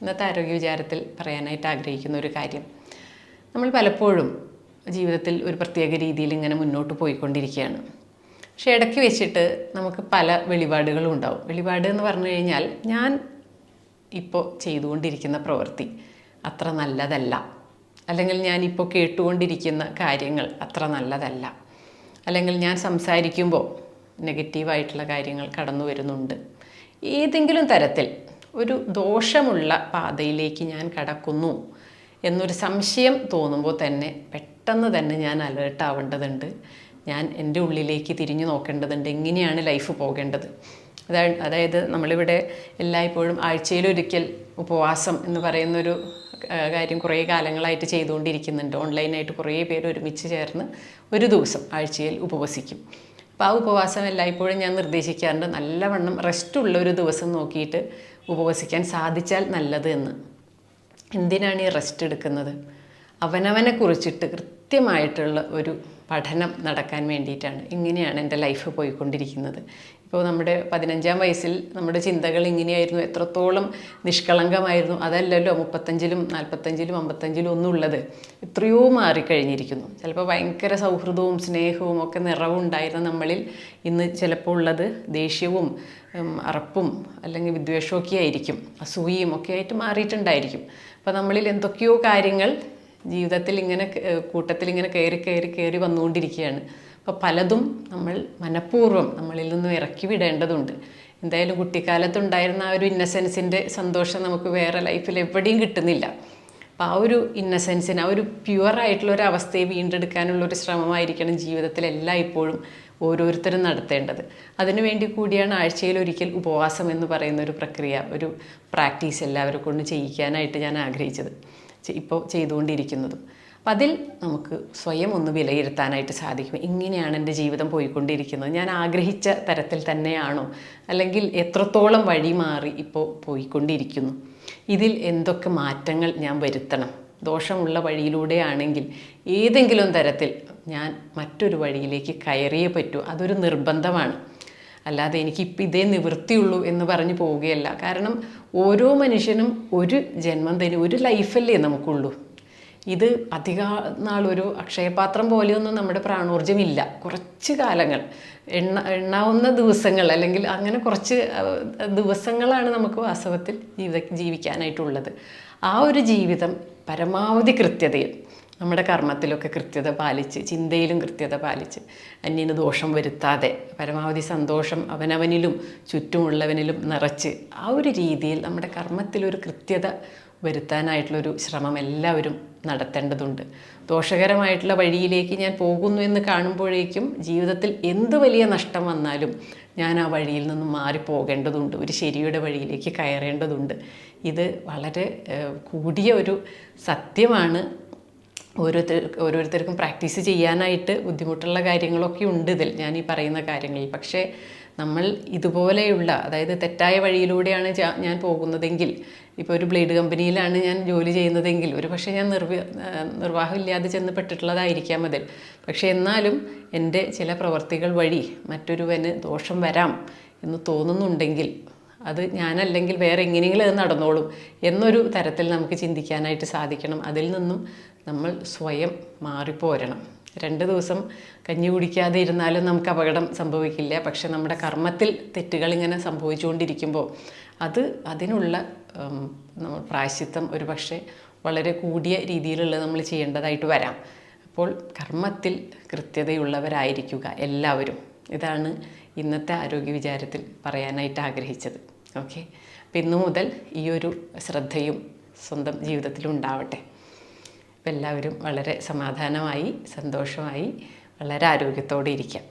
ഇന്നത്തെ ആരോഗ്യ വിചാരത്തിൽ പറയാനായിട്ട് ആഗ്രഹിക്കുന്ന ഒരു കാര്യം, നമ്മൾ പലപ്പോഴും ജീവിതത്തിൽ ഒരു പ്രത്യേക രീതിയിൽ ഇങ്ങനെ മുന്നോട്ട് പോയിക്കൊണ്ടിരിക്കുകയാണ്. പക്ഷേ ഇടയ്ക്ക് വെച്ചിട്ട് നമുക്ക് പല വെളിപാടുകളും ഉണ്ടാവും. വെളിപാട് എന്ന് പറഞ്ഞു കഴിഞ്ഞാൽ, ഞാൻ ഇപ്പോൾ ചെയ്തുകൊണ്ടിരിക്കുന്ന പ്രവൃത്തി അത്ര നല്ലതല്ല, അല്ലെങ്കിൽ ഞാനിപ്പോൾ കേട്ടുകൊണ്ടിരിക്കുന്ന കാര്യങ്ങൾ അത്ര നല്ലതല്ല, അല്ലെങ്കിൽ ഞാൻ സംസാരിക്കുമ്പോൾ നെഗറ്റീവായിട്ടുള്ള കാര്യങ്ങൾ കടന്നു വരുന്നുണ്ട്. ഏതെങ്കിലും തരത്തിൽ ഒരു ദോഷമുള്ള പാതയിലേക്ക് ഞാൻ കടക്കുന്നു എന്നൊരു സംശയം തോന്നുമ്പോൾ തന്നെ പെട്ടെന്ന് തന്നെ ഞാൻ അലേർട്ട് ആവേണ്ടതുണ്ട്. ഞാൻ എൻ്റെ ഉള്ളിലേക്ക് തിരിഞ്ഞു നോക്കേണ്ടതുണ്ട്, എങ്ങനെയാണ് ലൈഫ് പോകേണ്ടത്. അതായത് നമ്മളിവിടെ എല്ലായ്പ്പോഴും ആഴ്ചയിലൊരിക്കൽ ഉപവാസം എന്ന് പറയുന്നൊരു കാര്യം കുറേ കാലങ്ങളായിട്ട് ചെയ്തുകൊണ്ടിരിക്കുന്നുണ്ട്. ഓൺലൈനായിട്ട് കുറേ പേര് ഒരുമിച്ച് ചേർന്ന് ഒരു ദിവസം ആഴ്ചയിൽ ഉപവസിക്കും. അപ്പോൾ ആ ഉപവാസം എല്ലായ്പ്പോഴും ഞാൻ നിർദ്ദേശിക്കാറുണ്ട്, നല്ലവണ്ണം റെസ്റ്റുള്ള ഒരു ദിവസം നോക്കിയിട്ട് ഉപവസിക്കാൻ സാധിച്ചാൽ നല്ലത് എന്ന്. എന്തിനാണ് ഈ റെസ്റ്റ് എടുക്കുന്നത്? അവനവനെ കുറിച്ചിട്ട് കൃത്യമായിട്ടുള്ള ഒരു പഠനം നടക്കാൻ വേണ്ടിയിട്ടാണ്. ഇങ്ങനെയാണ് എൻ്റെ ലൈഫ് പോയിക്കൊണ്ടിരിക്കുന്നത്. ഇപ്പോൾ നമ്മുടെ 15-ാം വയസ്സിൽ നമ്മുടെ ചിന്തകൾ ഇങ്ങനെയായിരുന്നു, എത്രത്തോളം നിഷ്കളങ്കമായിരുന്നു. അതല്ലല്ലോ 35-ലും 40-ലും 55-ലും ഒന്നും ഉള്ളത്. എത്രയോ മാറിക്കഴിഞ്ഞിരിക്കുന്നു. ചിലപ്പോൾ ഭയങ്കര സൗഹൃദവും സ്നേഹവും ഒക്കെ നിറവുണ്ടായിരുന്ന നമ്മളിൽ ഇന്ന് ചിലപ്പോൾ ഉള്ളത് ദേഷ്യവും അറപ്പും അല്ലെങ്കിൽ വിദ്വേഷമൊക്കെ ആയിരിക്കും, അസൂയയും ഒക്കെ ആയിട്ട് മാറിയിട്ടുണ്ടായിരിക്കും. അപ്പോൾ നമ്മളിൽ എന്തൊക്കെയോ കാര്യങ്ങൾ ജീവിതത്തിൽ ഇങ്ങനെ കൂട്ടത്തിൽ ഇങ്ങനെ കയറി വന്നുകൊണ്ടിരിക്കുകയാണ്. അപ്പോൾ പലതും നമ്മൾ മനഃപൂർവ്വം നമ്മളിൽ നിന്നും ഇറക്കി വിടേണ്ടതുണ്ട്. എന്തായാലും കുട്ടിക്കാലത്തുണ്ടായിരുന്ന ആ ഒരു ഇന്നസെൻസിൻ്റെ സന്തോഷം നമുക്ക് വേറെ ലൈഫിൽ എവിടെയും കിട്ടുന്നില്ല. അപ്പോൾ ആ ഒരു ഇന്നസെൻസിന്, ആ ഒരു പ്യുവറായിട്ടുള്ള ഒരു അവസ്ഥയെ വീണ്ടെടുക്കാനുള്ളൊരു ശ്രമമായിരിക്കണം ജീവിതത്തിൽ എല്ലായ്പ്പോഴും ഓരോരുത്തരും നടത്തേണ്ടത്. അതിനുവേണ്ടി കൂടിയാണ് ആഴ്ചയിലൊരിക്കൽ ഉപവാസം എന്ന് പറയുന്ന ഒരു പ്രക്രിയ, ഒരു പ്രാക്ടീസ് എല്ലാവരെ കൊണ്ട് ചെയ്യിക്കാനായിട്ട് ഞാൻ ആഗ്രഹിച്ചത്, ഇപ്പോൾ ചെയ്തുകൊണ്ടിരിക്കുന്നതും. അപ്പം അതിൽ നമുക്ക് സ്വയം ഒന്ന് വിലയിരുത്താനായിട്ട് സാധിക്കും. ഇങ്ങനെയാണ് എൻ്റെ ജീവിതം പോയിക്കൊണ്ടിരിക്കുന്നത്, ഞാൻ ആഗ്രഹിച്ച തരത്തിൽ തന്നെയാണോ, അല്ലെങ്കിൽ എത്രത്തോളം വഴി മാറി ഇപ്പോൾ പോയിക്കൊണ്ടിരിക്കുന്നു, ഇതിൽ എന്തൊക്കെ മാറ്റങ്ങൾ ഞാൻ വരുത്തണം. ദോഷമുള്ള വഴിയിലൂടെയാണെങ്കിൽ ഏതെങ്കിലും തരത്തിൽ ഞാൻ മറ്റൊരു വഴിയിലേക്ക് കയറിയേ പറ്റൂ, അതൊരു നിർബന്ധമാണ്. അല്ലാതെ എനിക്കിപ്പോൾ ഇതേ നിവൃത്തിയുള്ളൂ എന്ന് പറഞ്ഞു പോവുകയല്ല. കാരണം ഓരോ മനുഷ്യനും ഒരു ജന്മം തന്നെ, ഒരു ലൈഫല്ലേ നമുക്കുള്ളൂ. ഇത് അധിക നാളൊരു അക്ഷയപാത്രം പോലെയൊന്നും നമ്മുടെ പ്രാണോർജ്ജമില്ല. കുറച്ച് കാലങ്ങൾ, എണ്ണാവുന്ന ദിവസങ്ങൾ, അല്ലെങ്കിൽ അങ്ങനെ കുറച്ച് ദിവസങ്ങളാണ് നമുക്ക് വാസ്തവത്തിൽ ജീവിക്കാനായിട്ടുള്ളത്. ആ ഒരു ജീവിതം പരമാവധി കൃത്യതയിൽ, നമ്മുടെ കർമ്മത്തിലൊക്കെ കൃത്യത പാലിച്ച്, ചിന്തയിലും കൃത്യത പാലിച്ച്, അന്യന് ദോഷം വരുത്താതെ പരമാവധി സന്തോഷം അവനവനിലും ചുറ്റുമുള്ളവനിലും നിറച്ച്, ആ ഒരു രീതിയിൽ നമ്മുടെ കർമ്മത്തിലൊരു കൃത്യത വരുത്താനായിട്ടുള്ളൊരു ശ്രമം എല്ലാവരും നടത്തേണ്ടതുണ്ട്. ദോഷകരമായിട്ടുള്ള വഴിയിലേക്ക് ഞാൻ പോകുന്നു എന്ന് കാണുമ്പോഴേക്കും ജീവിതത്തിൽ എന്ത് വലിയ നഷ്ടം വന്നാലും ഞാൻ ആ വഴിയിൽ നിന്നും മാറിപ്പോകേണ്ടതുണ്ട്, ഒരു ശരിയുടെ വഴിയിലേക്ക് കയറേണ്ടതുണ്ട്. ഇത് വളരെ കൂടിയ ഒരു സത്യമാണ്. ഓരോരുത്തർക്കും പ്രാക്ടീസ് ചെയ്യാനായിട്ട് ബുദ്ധിമുട്ടുള്ള കാര്യങ്ങളൊക്കെ ഉണ്ട് ഇതിൽ, ഞാൻ ഈ പറയുന്ന കാര്യങ്ങളിൽ. പക്ഷേ നമ്മൾ ഇതുപോലെയുള്ള, അതായത് തെറ്റായ വഴിയിലൂടെയാണ് ഞാൻ പോകുന്നതെങ്കിൽ, ഇപ്പോൾ ഒരു ബ്ലേഡ് കമ്പനിയിലാണ് ഞാൻ ജോലി ചെയ്യുന്നതെങ്കിൽ ഒരു പക്ഷേ ഞാൻ നിർവാഹമില്ലാതെ ചെന്ന് പെട്ടിട്ടുള്ളതായിരിക്കാം അതിൽ. പക്ഷേ എന്നാലും എൻ്റെ ചില പ്രവർത്തികൾ വഴി മറ്റൊരുവന് ദോഷം വരാം എന്ന് തോന്നുന്നുണ്ടെങ്കിൽ അത് ഞാനല്ലെങ്കിൽ വേറെ എങ്ങനെയെങ്കിലും അത് നടന്നോളും എന്നൊരു തരത്തിൽ നമുക്ക് ചിന്തിക്കാനായിട്ട് സാധിക്കണം. അതിൽ നിന്നും നമ്മൾ സ്വയം മാറിപ്പോരണം. 2 ദിവസം കഞ്ഞി കുടിക്കാതെ ഇരുന്നാലും നമുക്ക് അപകടം സംഭവിക്കില്ല. പക്ഷെ നമ്മുടെ കർമ്മത്തിൽ തെറ്റുകൾ ഇങ്ങനെ സംഭവിച്ചുകൊണ്ടിരിക്കുമ്പോൾ അതിനുള്ള പ്രായശ്ചിത്തം ഒരു പക്ഷേ വളരെ കൂടിയ രീതിയിലുള്ള നമ്മൾ ചെയ്യേണ്ടതായിട്ട് വരാം. അപ്പോൾ കർമ്മത്തിൽ കൃത്യതയുള്ളവരായിരിക്കുക എല്ലാവരും. ഇതാണ് ഇന്നത്തെ ആരോഗ്യ വിചാരത്തിൽ പറയാനായിട്ട് ആഗ്രഹിച്ചത്. ഓക്കെ, അപ്പം ഇന്നു മുതൽ ഈ ഒരു ശ്രദ്ധയും സ്വന്തം ജീവിതത്തിലുണ്ടാവട്ടെ. അപ്പം എല്ലാവരും വളരെ സമാധാനമായി, സന്തോഷമായി, വളരെ ആരോഗ്യത്തോടെ ഇരിക്കാം.